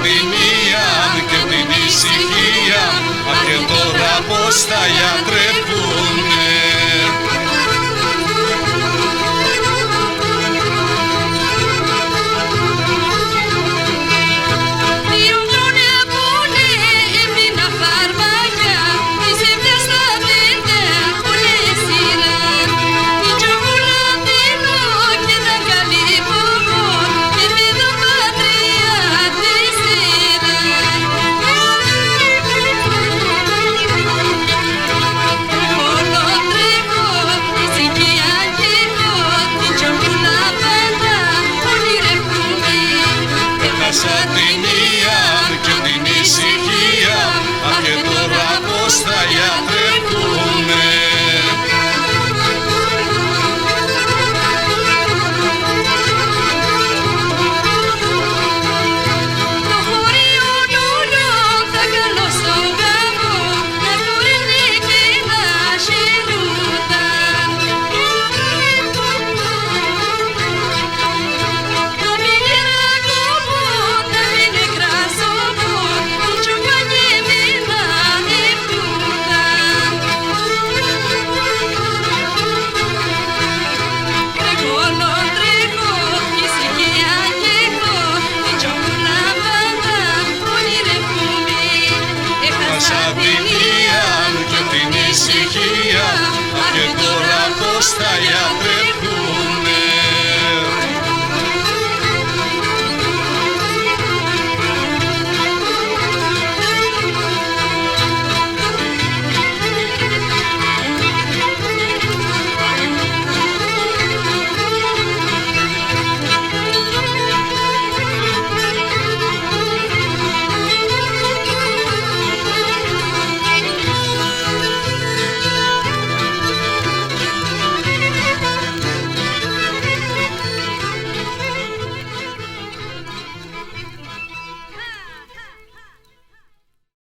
την ία και την ησυχία, αν και τώρα πως θα γιατρευτούνε. Έχασα την ία και την ησυχία, αν και τώρα πως θα γιατρευτούνε. Το χωρίο όλο θα κάνω στον γάμο, να χωρίνει και να χαιρούταν. Το μιλιράκο μου θα είναι κρασόπο, η τσουκάνι εμένα ευτούταν. Τρέχω, τρέχω, ησυχία έχω, την τσοκούλα πάντα ονειρευτούμε. Έχασα την ία και την ησυχία, αν και τώρα πως θα